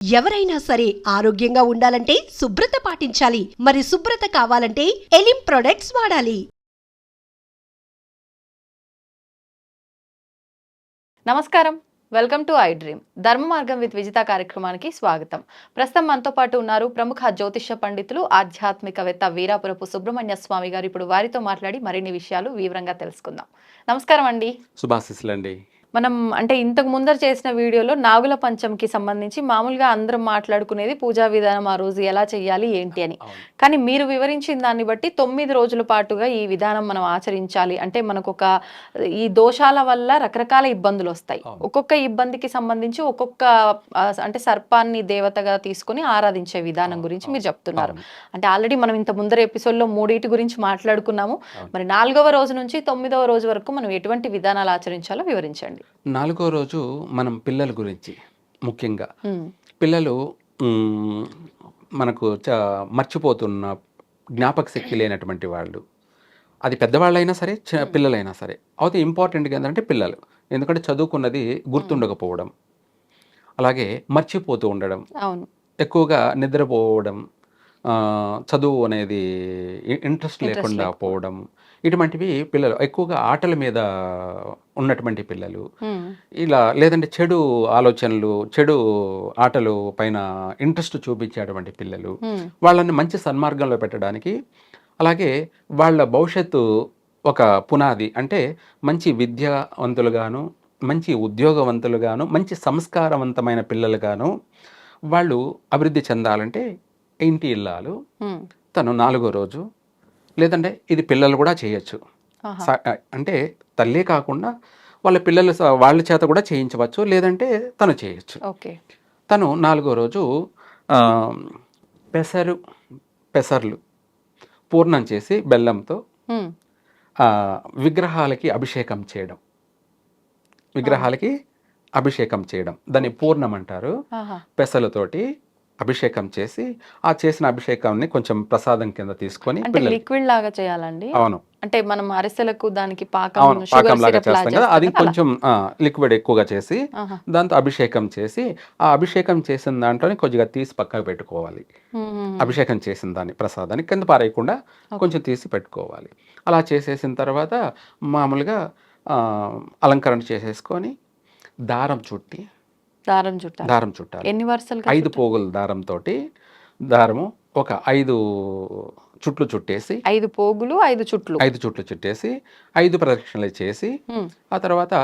ఎవరైనా సరే ఆరోగ్యంగా ఉండాలంటే శుభ్రత పాటించాలి. మరి శుభ్రత కావాలంటే ఎలిం ప్రొడక్ట్స్ వాడాలి. నమస్కారం, వెల్కమ్ టు ఐ డ్రీమ్. ధర్మ మార్గం విత్ విజిత కార్యక్రమానికి స్వాగతం. ప్రస్తుతం మనతో పాటు ఉన్నారు ప్రముఖ జ్యోతిష పండితులు, ఆధ్యాత్మికవేత్త వీరాపురపు సుబ్రహ్మణ్య స్వామి గారు. ఇప్పుడు వారితో మాట్లాడి మరిన్ని విషయాలు వివరంగా తెలుసుకుందాం. నమస్కారం అండి. శుభాశీస్సులండి. మనం ఇంతకు ముందర చేసిన వీడియోలో నాగుల పంచమికి సంబంధించి మామూలుగా అందరం మాట్లాడుకునేది పూజా విధానం, ఆ రోజు ఎలా చెయ్యాలి ఏంటి అని. కానీ మీరు వివరించిన దాన్ని బట్టి 9 రోజుల పాటుగా ఈ విధానం మనం ఆచరించాలి అంటే మనకు ఈ దోషాల వల్ల రకరకాల ఇబ్బందులు వస్తాయి. ఒక్కొక్క ఇబ్బందికి సంబంధించి ఒక్కొక్క అంటే సర్పాన్ని దేవతగా తీసుకొని ఆరాధించే విధానం గురించి మీరు చెప్తున్నారు. అంటే ఆల్రెడీ మనం ఇంత ముందర ఎపిసోడ్లో 3 గురించి మాట్లాడుకున్నాము. మరి 4వ రోజు నుంచి 9వ రోజు వరకు మనం ఎటువంటి విధానాలు ఆచరించాలో వివరించండి. 4వ రోజు మనం పిల్లల గురించి ముఖ్యంగా పిల్లలు మనకు మర్చిపోతున్న జ్ఞాపక శక్తి లేనటువంటి వాళ్ళు, అది పెద్దవాళ్ళైనా సరే పిల్లలైనా సరే. అయితే ఇంపార్టెంట్గా ఏంటంటే పిల్లలు, ఎందుకంటే చదువుకున్నది గుర్తుండకపోవడం, అలాగే మర్చిపోతూ ఉండడం, ఎక్కువగా నిద్రపోవడం, చదువు అనేది ఇంట్రెస్ట్ లేకుండా పోవడం, ఇటువంటివి పిల్లలు. ఎక్కువగా ఆటల మీద ఉన్నటువంటి పిల్లలు, ఇలా లేదంటే చెడు ఆలోచనలు, చెడు ఆటలు పైన ఇంట్రెస్ట్ చూపించేటువంటి పిల్లలు, వాళ్ళని మంచి సన్మార్గంలో పెట్టడానికి, అలాగే వాళ్ళ భవిష్యత్తు ఒక పునాది అంటే మంచి విద్యావంతులుగాను, మంచి ఉద్యోగవంతులుగాను, మంచి సంస్కారవంతమైన పిల్లలుగాను వాళ్ళు అభివృద్ధి చెందాలంటే ఇంటి ఇల్లాలు తను 4వ రోజు, లేదంటే ఇది పిల్లలు కూడా చేయొచ్చు. అంటే తల్లే కాకుండా వాళ్ళ పిల్లలు వాళ్ళ చేత కూడా చేయించవచ్చు, లేదంటే తను చేయొచ్చు. తను 4వ రోజు పెసర్లు పూర్ణం చేసి బెల్లంతో విగ్రహాలకి అభిషేకం చేయడం, దాన్ని పూర్ణం అంటారు. పెసలతోటి అభిషేకం చేసి, ఆ చేసిన అభిషేకాన్ని కొంచెం ప్రసాదం కింద తీసుకొని లిక్విడ్ లాగా చేయాలండి. అవును, అంటే మనం అరిసెలకు దానికి పాకం లాగా చేస్తాం కదా, అది కొంచెం లిక్విడ్ ఎక్కువగా చేసి దాంతో అభిషేకం చేసి, ఆ అభిషేకం చేసిన దాంట్లోనే కొద్దిగా తీసి పక్కకు పెట్టుకోవాలి. అభిషేకం చేసిన దాన్ని ప్రసాదాన్ని కింద పారేయకుండా కొంచెం తీసి పెట్టుకోవాలి. అలా చేసేసిన తర్వాత మామూలుగా అలంకరణ చేసేసుకొని దారం చుట్టాలి. ఎన్ని వరుసలు? 5 పోగుల దారము ఒక 5 చుట్లు చుట్టేసి, 5 పోగులు 5 చుట్లు చుట్టేసి 5 ప్రదక్షిణలు చేసి, ఆ తర్వాత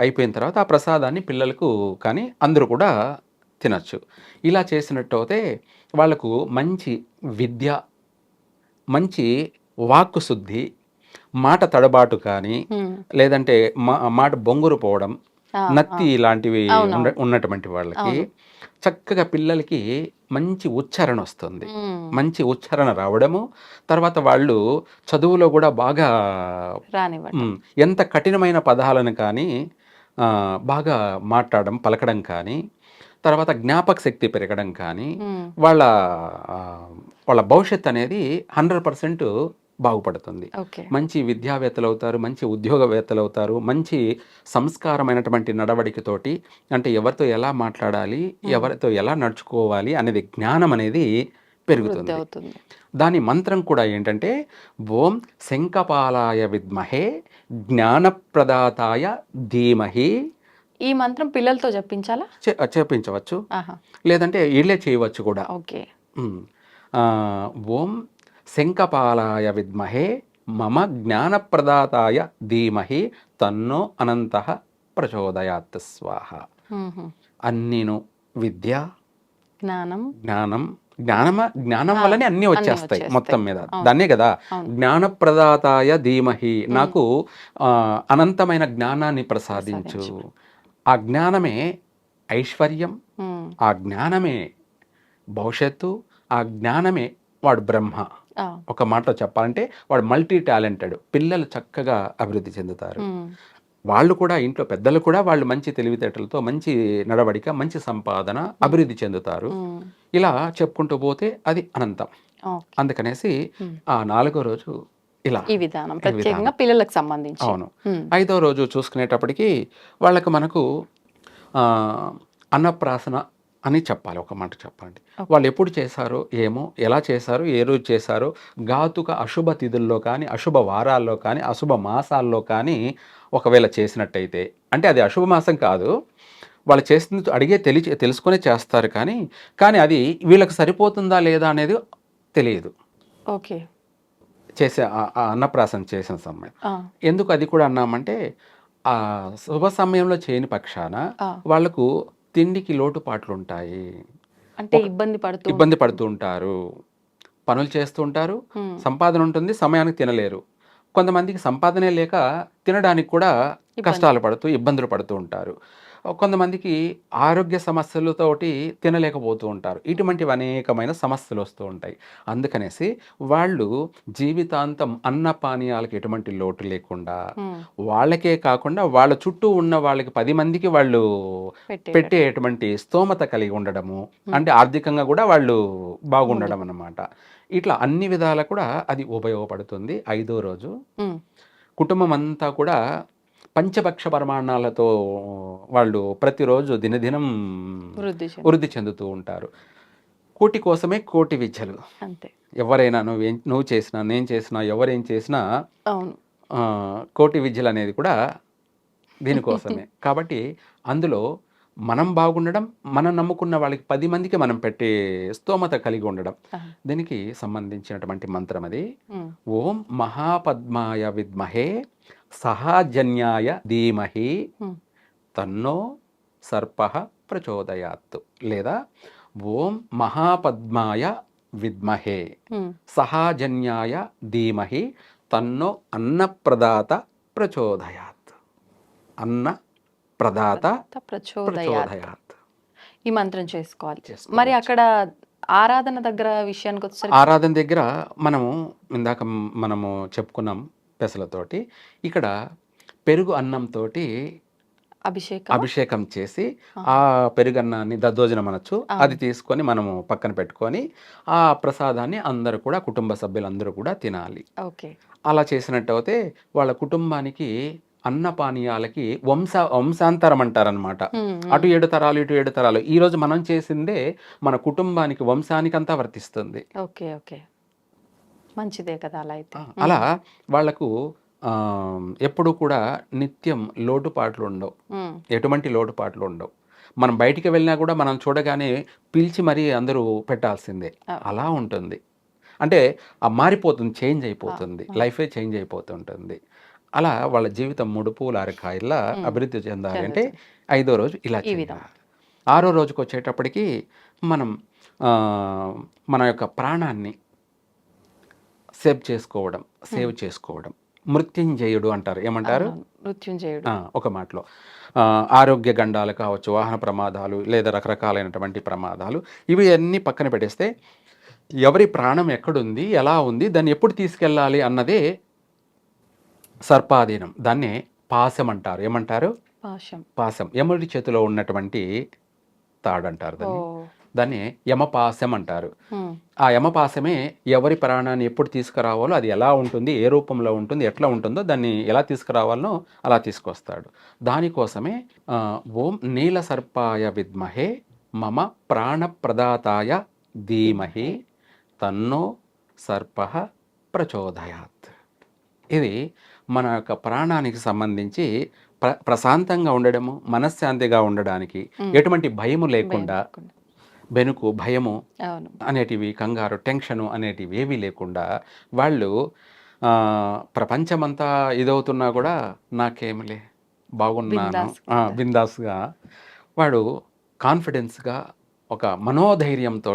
అయిపోయిన తర్వాత ఆ ప్రసాదాన్ని పిల్లలకు కానీ అందరూ కూడా తినచ్చు. ఇలా చేసినట్టు అయితే వాళ్ళకు మంచి విద్య, మంచి వాక్కు శుద్ధి, మాట తడబాటు కానీ, లేదంటే మాట బొంగురు పోవడం, నత్తి లాంటివి ఉన్నటువంటి వాళ్ళకి చక్కగా పిల్లలకి మంచి ఉచ్చారణ వస్తుంది. మంచి ఉచ్చారణ రావడము, తర్వాత వాళ్ళు చదువులో కూడా బాగా ఎంత కఠినమైన పదాలను కానీ బాగా మాట్లాడడం, పలకడం కానీ, తర్వాత జ్ఞాపక శక్తి పెరగడం కానీ, వాళ్ళ భవిష్యత్తు అనేది 100% బాగుపడుతుంది. మంచి విద్యావేత్తలు అవుతారు, మంచి ఉద్యోగవేత్తలు అవుతారు, మంచి సంస్కారమైనటువంటి నడవడికతోటి, అంటే ఎవరితో ఎలా మాట్లాడాలి, ఎవరితో ఎలా నడుచుకోవాలి అనేది జ్ఞానం అనేది పెరుగుతుంది. దాని మంత్రం కూడా ఏంటంటే ఓం శంఖపాలాయ విద్మహే జ్ఞానప్రదాతాయ ధీమహి. ఈ మంత్రం పిల్లలతో చెప్పించవచ్చు, లేదంటే వీళ్ళే చేయవచ్చు కూడా. ఓం శంఖపాలాయ విద్మహే మమ జ్ఞానప్రదాతాయ ధీమహి తన్నో అనంతః ప్రచోదయాత్ స్వాహ. అన్నీను విద్య, జ్ఞానం వల్లనే అన్నీ వచ్చేస్తాయి మొత్తం మీద. దాన్నే కదా జ్ఞానప్రదాతాయ ధీమహి, నాకు అనంతమైన జ్ఞానాన్ని ప్రసాదించు. ఆ జ్ఞానమే ఐశ్వర్యం, ఆ జ్ఞానమే భవిష్యత్తు, ఆ జ్ఞానమే వాడు బ్రహ్మ. ఒక మాటలో చెప్పాలంటే వాడు మల్టీ టాలెంటెడ్. పిల్లలు చక్కగా అభివృద్ధి చెందుతారు. వాళ్ళు కూడా, ఇంట్లో పెద్దలు కూడా వాళ్ళు మంచి తెలివితేటలతో, మంచి నడవడిక, మంచి సంపాదన, అభివృద్ధి చెందుతారు. ఇలా చెప్పుకుంటూ పోతే అది అనంతం. అందుకనేసి ఆ 4వ రోజు ఇలా ఈ విధానం ప్రత్యేకంగా పిల్లలకు సంబంధించి. అవును. 5వ రోజు చూసుకునేటప్పటికి వాళ్ళకు మనకు అన్నప్రాసన అని చెప్పాలి. ఒక మాట చెప్పండి. వాళ్ళు ఎప్పుడు చేశారో ఏమో, ఎలా చేశారో, ఏ రోజు చేశారో, ఘాతుక అశుభ తిథుల్లో కానీ, అశుభ వారాల్లో కానీ, అశుభ మాసాల్లో కానీ ఒకవేళ చేసినట్టయితే, అంటే అది అశుభ మాసం కాదు. వాళ్ళు చేసింది అడిగే తెలుసుకునే చేస్తారు కానీ అది వీళ్ళకి సరిపోతుందా లేదా అనేది తెలియదు. ఓకే. చేసే ఆ అన్నప్రాసన చేసిన సమయం. ఆ! ఎందుకు అది కూడా అన్నామంటే, ఆ శుభ సమయంలో చేయని పక్షాన ఆ! వాళ్ళకు తిండికి లోటుపాట్లుంటాయి. అంటే ఇబ్బంది ఇబ్బంది పడుతూ ఉంటారు. పనులు చేస్తూ ఉంటారు. హ్మ్. సంపాదన ఉంటుంది. సమయానికి తినలేరు. కొంతమందికి సంపాదనే లేక తినడానికి కూడా కష్టాలు పడుతూ, ఇబ్బందులు పడుతూ ఉంటారు. కొంతమందికి ఆరోగ్య సమస్యలతోటి తినలేకపోతూ ఉంటారు. ఇటువంటివి అనేకమైన సమస్యలు వస్తూ ఉంటాయి. అందుకనేసి వాళ్ళు జీవితాంతం అన్నపానీయాలకు ఎటువంటి లోటు లేకుండా, హ్మ్. వాళ్ళకే కాకుండా వాళ్ళ చుట్టూ ఉన్న వాళ్ళకి 10 మందికి వాళ్ళు పెట్టేటువంటి స్తోమత కలిగి ఉండడము, అంటే ఆర్థికంగా కూడా వాళ్ళు బాగుండడం అన్నమాట. ఇట్లా అన్ని విధాలా కూడా అది ఉపయోగపడుతుంది. 5వ రోజు హ్మ్. కుటుంబం అంతా కూడా పంచభక్ష పరమాన్నాలతో వాళ్ళు ప్రతిరోజు దినదినం వృద్ధి చెందుతూ ఉంటారు. కోటి కోసమే కోటి విద్యలు. అంతే. ఎవరైనా నువ్వు చేసినా, నేను చేసినా, ఎవరేం చేసినా అవును. కోటి విద్యలు అనేది కూడా దీనికోసమే. కాబట్టి అందులో మనం బాగుండడం, మనం నమ్ముకున్న వాళ్ళకి 10 మందికి మనం పెట్టే స్తోమత కలిగి ఉండడం. దీనికి సంబంధించినటువంటి మంత్రం అది. హ్మ్. ఓం మహాపద్మాయ విద్మహే సహాజన్యాయ ధీమహి హ్మ్. తన్నో సర్పః ప్రచోదయాత్. లేదా ఓం మహాపద్మాయ విద్మహే హ్మ్. సహాజన్యాయ ధీమహి తన్నో అన్నప్రదాత ప్రచోదయాత్. అన్న ప్రదాత ప్రచోదయాత్. ఈ మంత్రం చేసుకోవాలి. చేసుకోవచ్చు. మరి అక్కడ ఆరాధన దగ్గర విషయానికి వచ్చేసరికి ఆరాధన దగ్గర ఇందాక మనము చెప్పుకున్నాం పెసలతోటి. ఇక్కడ పెరుగు అన్నంతోటి అభిషేకం చేసి ఆ పెరుగన్నాన్ని దద్దోజనం అనొచ్చు, అది తీసుకొని మనము పక్కన పెట్టుకొని ఆ ప్రసాదాన్ని అందరూ కూడా కుటుంబ సభ్యులందరూ కూడా తినాలి. ఓకే. అలా చేసినట్టయితే వాళ్ళ కుటుంబానికి అన్నపానీయాలకి వంశాంతరం అంటారనమాట. అటు 7 తరాలు, ఇటు 7 తరాలు. ఈరోజు మనం చేసిందే మన కుటుంబానికి, వంశానికంతా వర్తిస్తుంది. ఓకే. ఓకే. మంచిదే కదా అలా అయితే. అలా వాళ్లకు ఎప్పుడు కూడా నిత్యం లోటుపాట్లు ఉండవు. ఎటువంటి లోటుపాట్లు ఉండవు. మనం బయటికి వెళ్ళినా కూడా మనం చూడగానే పిలిచి మరీ అందరూ పెట్టాల్సిందే. అలా ఉంటుంది. అంటే మారిపోతుంది, చేంజ్ అయిపోతుంది, లైఫే చేంజ్ అయిపోతుంటుంది. అలా వాళ్ళ జీవితం 3 పూల 6 కాయల్లా అభివృద్ధి చెందాలి అంటే 5వ రోజు ఇలా చేయాలి. 6వ రోజుకి వచ్చేటప్పటికి మనం మన యొక్క ప్రాణాన్ని సేవ్ చేసుకోవడం. మృత్యుంజయుడు అంటారు. ఏమంటారు? మృత్యుంజయుడు. ఒక మాటలో ఆరోగ్య గండాలు కావచ్చు, వాహన ప్రమాదాలు, లేదా రకరకాలైనటువంటి ప్రమాదాలు, ఇవి అన్నీ పక్కన పెట్టేస్తే ఎవరి ప్రాణం ఎక్కడుంది, ఎలా ఉంది, దాన్ని ఎప్పుడు తీసుకెళ్ళాలి అన్నదే సర్పాధీనం. దాన్నే పాశం అంటారు. ఏమంటారు? పాశం. యముడి చేతిలో ఉన్నటువంటి తాడంటారు దాన్ని యమపాశం అంటారు. ఆ యమపాశమే ఎవరి ప్రాణాన్ని ఎప్పుడు తీసుకురావాలో, అది ఎలా ఉంటుంది, ఏ రూపంలో ఉంటుంది, ఎట్లా ఉంటుందో దాన్ని ఎలా తీసుకురావాలనో అలా తీసుకొస్తాడు. దానికోసమే ఓం నీల సర్పాయ విద్మహే మమ ప్రాణప్రదాతాయ ధీమహి తన్నో సర్పః ప్రచోదయాత్. ఇది మన యొక్క ప్రాణానికి సంబంధించి ప్రశాంతంగా ఉండడము, మనశ్శాంతిగా ఉండడానికి, ఎటువంటి భయము లేకుండా, బెనుకు, భయము అనేటివి, కంగారు, టెన్షను అనేటివి ఏవీ లేకుండా వాళ్ళు ప్రపంచమంతా ఇదవుతున్నా కూడా నాకేమిలే, బాగున్నాను, బిందాస్గా వాడు కాన్ఫిడెన్స్గా ఒక మనోధైర్యంతో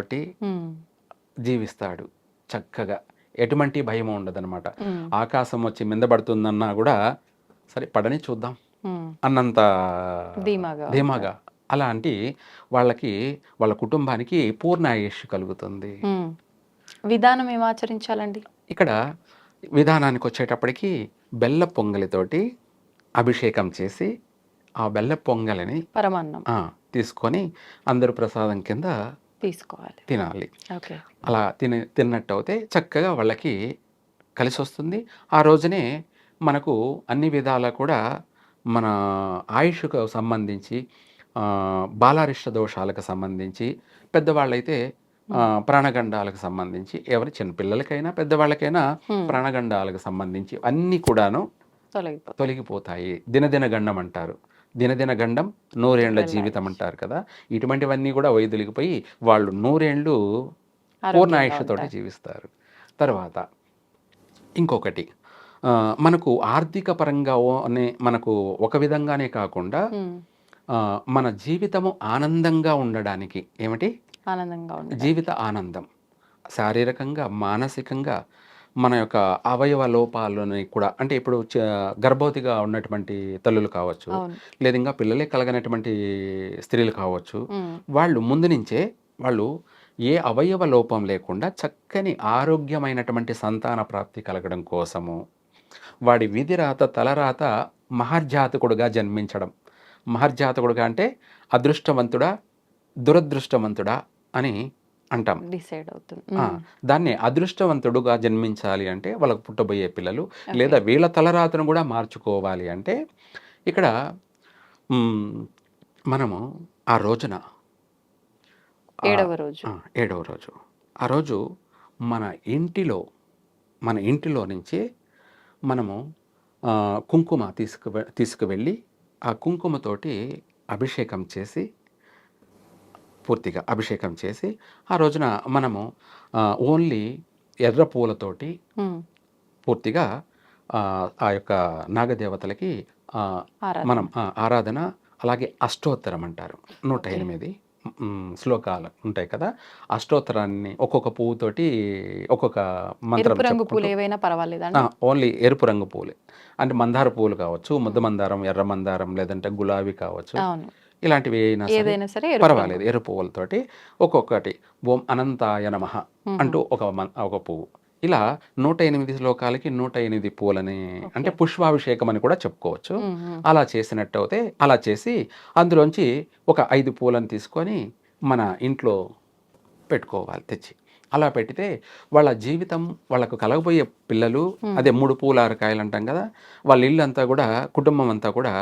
జీవిస్తాడు చక్కగా. ఎటువంటి భయం ఉండదన్నమాట. ఆకాశం వచ్చి మిందపడుతుందన్నా కూడా సరే పడని చూద్దాం అన్నంత ధీమాగా. అలాంటి వాళ్ళకి, వాళ్ళ కుటుంబానికి పూర్ణ ఆయుష్ కలుగుతుంది. విధానం ఏం ఆచరించాలండి? ఇక్కడ విధానానికి వచ్చేటప్పటికి బెల్ల పొంగలితోటి అభిషేకం చేసి ఆ బెల్ల పొంగలిని పరమాన్నం తీసుకొని అందరూ ప్రసాదం కింద తినాలి. అలా తిన్నట్టు అయితే చక్కగా వాళ్ళకి కలిసి వస్తుంది. ఆ రోజునే మనకు అన్ని విధాలా కూడా మన ఆయుష్కు సంబంధించి బాలారిష్ట దోషాలకు సంబంధించి, పెద్దవాళ్ళైతే ప్రాణగండాలకు సంబంధించి, ఎవరి చిన్నపిల్లలకైనా పెద్దవాళ్ళకైనా ప్రాణగండాలకు సంబంధించి అన్నీ కూడాను తొలగిపోతాయి. దినదిన గండం అంటారు. దినదిన గండం నూరేండ్ల జీవితం అంటారు కదా. ఇటువంటివన్నీ కూడా వైదొలిగిపోయి వాళ్ళు నూరేండ్లు పూర్ణాయుష్తోటి జీవిస్తారు. తర్వాత ఇంకొకటి, మనకు ఆర్థిక పరంగా మనకు ఒక విధంగానే కాకుండా మన జీవితము ఆనందంగా ఉండడానికి ఏమిటి జీవిత ఆనందం, శారీరకంగా మానసికంగా మన యొక్క అవయవ లోపాలని కూడా, అంటే ఇప్పుడు గర్భవతిగా ఉన్నటువంటి తల్లులు కావచ్చు, లేదా ఇంకా పిల్లలే కలగనటువంటి స్త్రీలు కావచ్చు, వాళ్ళు ముందు నుంచే వాళ్ళు ఏ అవయవ లోపం లేకుండా చక్కని ఆరోగ్యమైనటువంటి సంతాన ప్రాప్తి కలగడం కోసము వాడి విధిరాత తలరాత మహర్జాతకుడుగా జన్మించడం. మహర్జాతకుడుగా అంటే అదృష్టవంతుడా దురదృష్టవంతుడా అని అంటాం. డిసైడ్ అవుతుంది. దాన్ని అదృష్టవంతుడుగా జన్మించాలి అంటే వాళ్ళకు పుట్టబోయే పిల్లలు, లేదా వీళ్ళ తలరాతను కూడా మార్చుకోవాలి అంటే ఇక్కడ మనము ఆ రోజున ఏడవ రోజు ఆ రోజు మన ఇంటిలో నుంచి మనము కుంకుమ తీసుకువెళ్ళి ఆ కుంకుమతోటి అభిషేకం చేసి, పూర్తిగా అభిషేకం చేసి, ఆ రోజున మనము ఓన్లీ ఎర్ర పూలతోటి పూర్తిగా ఆ యొక్క నాగదేవతలకి మనం ఆరాధన, అలాగే అష్టోత్తరం అంటారు, 108 శ్లోకాలు ఉంటాయి కదా. అష్టోత్తరాన్ని ఒక్కొక్క పువ్వుతోటి ఒక్కొక్క మంత్రం, ఓన్లీ ఎరుపు రంగు పూలే, అంటే మందార పువ్వులు కావచ్చు, ముద్ద మందారం, ఎర్ర మందారం, లేదంటే గులాబీ కావచ్చు, ఇలాంటివి ఏదైనా సరే పర్వాలేదు. ఎరుపు పువ్వులతోటి ఒక్కొక్కటి ఓం అనంతాయ నమః అంటూ ఒక పువ్వు, ఇలా 108 శ్లోకాలకి 108 పూలని, అంటే పుష్పాభిషేకం అని కూడా చెప్పుకోవచ్చు. అలా చేసినట్టయితే అలా చేసి అందులోంచి ఒక 5 పూలను తీసుకొని మన ఇంట్లో పెట్టుకోవాలి తెచ్చి. అలా పెట్టితే వాళ్ళ జీవితం, వాళ్ళకు కలగబోయే పిల్లలు, అదే 3 పూల 6 కాయలు అంటాం కదా, వాళ్ళ ఇల్లు అంతా కూడా, కుటుంబం అంతా కూడా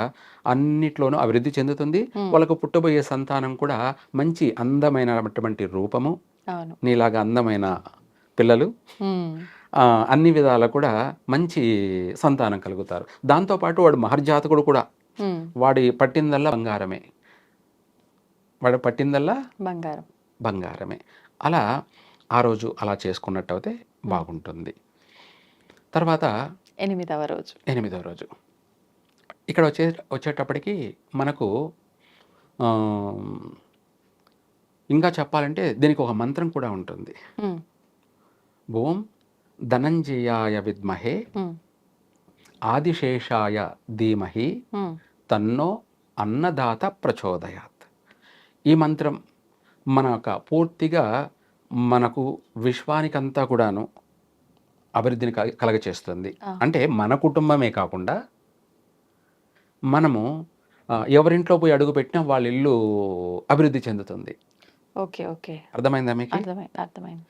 అన్నిట్లోనూ అభివృద్ధి చెందుతుంది. వాళ్ళకు పుట్టబోయే సంతానం కూడా మంచి అందమైనటువంటి రూపము, నీలాగా అందమైన పిల్లలు, అన్ని విధాల కూడా మంచి సంతానం కలుగుతారు. దాంతోపాటు వాడు మహర్జాతకుడు కూడా, వాడి పట్టిందల్లా బంగారమే. అలా ఆ రోజు అలా చేసుకున్నట్టయితే బాగుంటుంది. తర్వాత 8వ రోజు ఇక్కడ వచ్చేటప్పటికి మనకు ఇంకా చెప్పాలంటే దీనికి ఒక మంత్రం కూడా ఉంటుంది. ఓం ధనంజయాయ విద్మహే ఆదిశేషాయ ధీమహి తన్నో అన్నదాత ప్రచోదయాత్. ఈ మంత్రం మన యొక్క పూర్తిగా మనకు విశ్వానికంతా కూడాను అభివృద్ధిని కలగచేస్తుంది. అంటే మన కుటుంబమే కాకుండా మనము ఎవరింట్లో పోయి అడుగు పెట్టినా వాళ్ళ ఇల్లు అభివృద్ధి చెందుతుంది. అర్థమైందా మీకు? అర్థమైంది.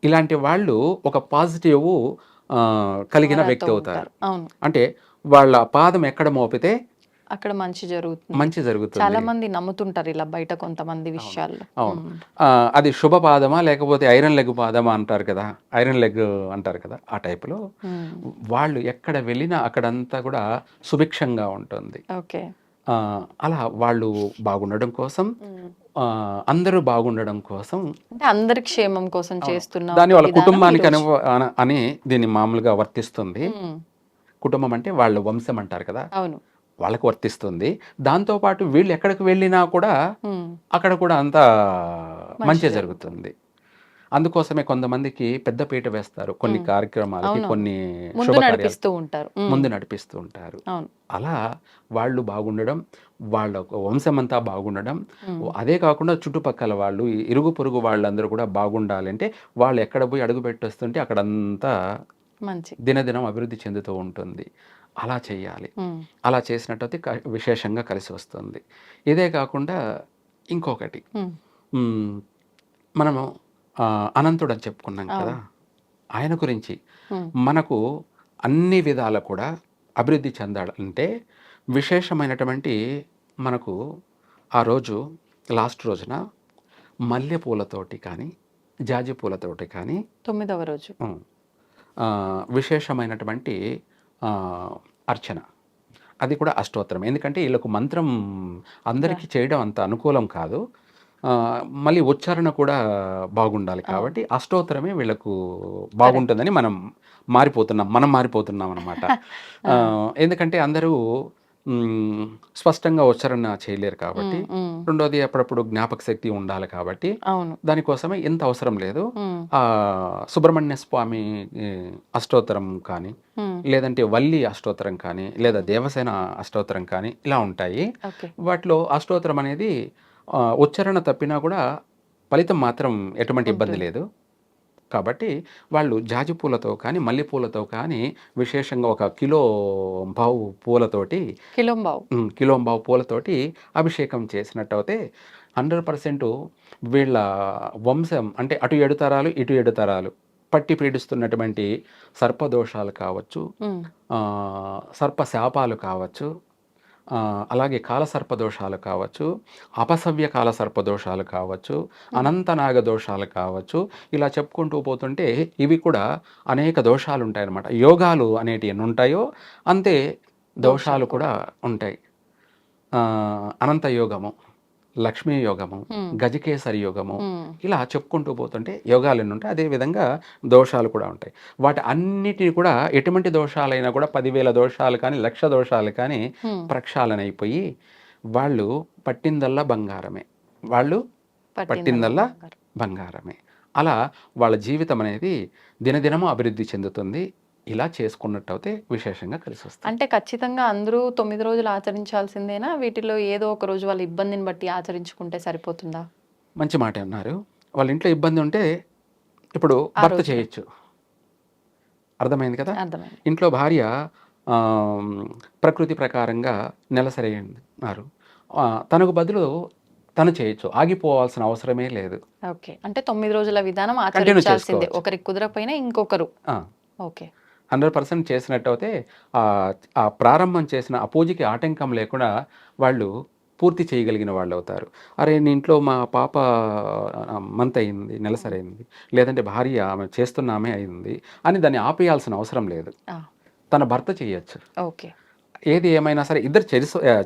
ఇలాంటి వాళ్ళు ఒక పాజిటివ్ కలిగిన వ్యక్తి అవుతారు. అంటే వాళ్ళ పాదం ఎక్కడ మోపితే అక్కడ మంచి జరుగుతుంది. చాలా మంది నమ్ముతుంటారు ఇలా బయట కొంతమంది విషయాల్లో. అవును, అది శుభ పాదమా లేకపోతే ఐరన్ లెగ్ పాదమా అంటారు కదా, ఐరన్ లెగ్ అంటారు కదా, ఆ టైపులో వాళ్ళు ఎక్కడ వెళ్ళినా అక్కడంతా కూడా సుభిక్షంగా ఉంటుంది. అలా వాళ్ళు బాగుండడం కోసం, అందరూ బాగుండడం కోసం, అంటే అందరి క్షేమం కోసం చేస్తున్నా, దాన్ని వాళ్ళ కుటుంబానికి అని దీన్ని మామూలుగా వర్తిస్తుంది. కుటుంబం అంటే వాళ్ళ వంశం అంటారు కదా, వాళ్ళకు వర్తిస్తుంది. దాంతోపాటు వీళ్ళు ఎక్కడికి వెళ్ళినా కూడా అక్కడ కూడా అంతా మంచి జరుగుతుంది. అందుకోసమే కొంతమందికి పెద్దపీట వేస్తారు కొన్ని కార్యక్రమాలకి, కొన్ని శుభకార్యాలు ముందు నడిపిస్తూ ఉంటారు. అలా వాళ్ళు బాగుండడం, వాళ్ళ వంశం అంతా బాగుండడం, అదే కాకుండా చుట్టుపక్కల వాళ్ళు, ఇరుగు పొరుగు వాళ్ళందరూ కూడా బాగుండాలంటే వాళ్ళు ఎక్కడ పోయి అడుగు పెట్టొస్తుంటే అక్కడంతా దినదినం అభివృద్ధి చెందుతూ ఉంటుంది. అలా చేయాలి. అలా చేసినట్టయితే విశేషంగా కలిసి వస్తుంది. ఇదే కాకుండా ఇంకొకటి, మనము అనంతుడు అని చెప్పుకున్నాం కదా, ఆయన గురించి మనకు అన్ని విధాల కూడా అభివృద్ధి చెందాలంటే విశేషమైనటువంటి మనకు ఆ రోజు లాస్ట్ రోజున మల్లెపూలతోటి కానీ జాజి పూలతోటి కానీ 9వ రోజు. ఉమ్, విశేషమైనటువంటి ఆ, అర్చన, అది కూడా అష్టోత్తరం. ఎందుకంటే వీళ్ళకు మంత్రం అందరికీ చేయడం అంత అనుకూలం కాదు. ఆ, మళ్ళీ ఉచ్చారణ కూడా బాగుండాలి కాబట్టి అష్టోత్తరమే వీళ్ళకు బాగుంటుందని మనం మారిపోతున్నాం అనమాట. ఎందుకంటే అందరూ స్పష్టంగా ఉచ్చారణ చేయలేరు కాబట్టి. రెండోది అప్పుడప్పుడు జ్ఞాపక శక్తి ఉండాలి కాబట్టి అవును. దానికోసమే ఇంత అవసరం లేదు. ఉమ్, ఆ సుబ్రహ్మణ్య స్వామి అష్టోత్తరం కానీ, లేదంటే వల్లి అష్టోత్తరం కానీ, లేదా దేవసేన అష్టోత్తరం కానీ ఇలా ఉంటాయి. ఓకే. వాటిలో అష్టోత్తరం అనేది ఉచ్చారణ తప్పినా కూడా ఫలితం మాత్రం ఎటువంటి ఇబ్బంది లేదు. కాబట్టి వాళ్ళు జాజి పూలతో కానీ మల్లెపూలతో కానీ విశేషంగా 1 కిలో పావు పూలతోటి కిలోంబావు. కిలో పావు పూలతోటి అభిషేకం చేసినట్టయితే 100% వీళ్ళ వంశం అంటే అటు 7 తరాలు ఇటు 7 తరాలు పట్టి పీడిస్తున్నటువంటి సర్పదోషాలు కావచ్చు, ఉమ్, సర్ప శాపాలు కావచ్చు, అలాగే కాలసర్పదోషాలు కావచ్చు, అపసవ్య కాలసర్పదోషాలు కావచ్చు, అనంతనాగ దోషాలు కావచ్చు, ఇలా చెప్పుకుంటూ పోతుంటే ఇవి కూడా అనేక దోషాలు ఉంటాయన్నమాట. యోగాలు అనేటివి ఎన్ని ఉంటాయో అంతే దోషాలు కూడా ఉంటాయి. అనంత యోగము, లక్ష్మీ యోగము, గజకేసరి యోగము, ఇలా చెప్పుకుంటూ పోతుంటే యోగాలు ఎన్ని ఉంటాయి, అదేవిధంగా దోషాలు కూడా ఉంటాయి. వాటి అన్నిటిని కూడా ఎటువంటి దోషాలైనా కూడా 10,000 దోషాలు కానీ 1,00,000 దోషాలు కానీ ప్రక్షాళన అయిపోయి వాళ్ళు పట్టిందల్లా బంగారమే, పట్టిందల్లా బంగారమే. అలా వాళ్ళ జీవితం అనేది దినదినము అభివృద్ధి చెందుతుంది. ఇలా చేసుకున్నట్టయితే విశేషంగా కలిసి వస్తుంది. అంటే ఖచ్చితంగా అందరూ 9 రోజులు ఆచరించాల్సిందేనా? వీటిలో ఏదో ఒక రోజు వాళ్ళ ఇబ్బందిని బట్టి ఆచరించుకుంటే సరిపోతుందా? మంచి మాట అన్నారు. వాళ్ళ ఇంట్లో ఇబ్బంది ఉంటే ఇప్పుడు భర్త చేయొచ్చు, అర్థమైంది కదా. అర్థమైంది. ఇంట్లో భార్య ప్రకృతి ప్రకారంగా నెలసరి అన్నారు, తనకు బదులు తను చేయొచ్చు, ఆగిపోవాల్సిన అవసరమే లేదు. ఓకే. అంటే 9 రోజుల విధానం కంటిన్యూ ఆచరించాల్సిందే, చేసుకోవచ్చు. ఒకరికి కుదరపోయినా ఇంకొకరు. ఓకే. 100% చేసినట్టయితే ఆ ప్రారంభం చేసిన ఆ పూజకి ఆటంకం లేకుండా వాళ్ళు పూర్తి చేయగలిగిన వాళ్ళు అవుతారు. అరే నీ ఇంట్లో మా పాప మంత్ అయింది, నెలసరి అయింది, లేదంటే భార్య ఆమె చేస్తున్న ఆమె అయింది అని దాన్ని ఆపేయాల్సిన అవసరం లేదు. తన భర్త చేయొచ్చు. ఓకే. ఏది ఏమైనా సరే ఇద్దరు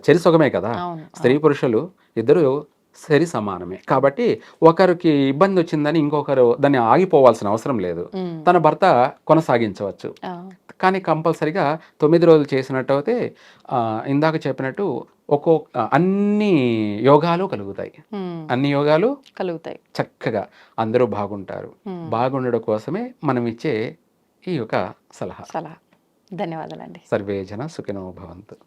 చెరిసొగమే కదా. అవును. స్త్రీ పురుషులు ఇద్దరు సరి సమానమే కాబట్టి ఒకరికి ఇబ్బంది వచ్చిందని ఇంకొకరు దాన్ని ఆగిపోవాల్సిన అవసరం లేదు. తన భర్త కొనసాగించవచ్చు. కానీ కంపల్సరిగా 9 రోజులు చేసినట్టయితే ఇందాక చెప్పినట్టు అన్ని యోగాలు కలుగుతాయి. అన్ని యోగాలు కలుగుతాయి, చక్కగా అందరూ బాగుంటారు. బాగుండడం కోసమే మనం ఇచ్చే ఈ యొక్క సలహా. ధన్యవాదాలండి. సర్వే జన సుఖినో భవంతు.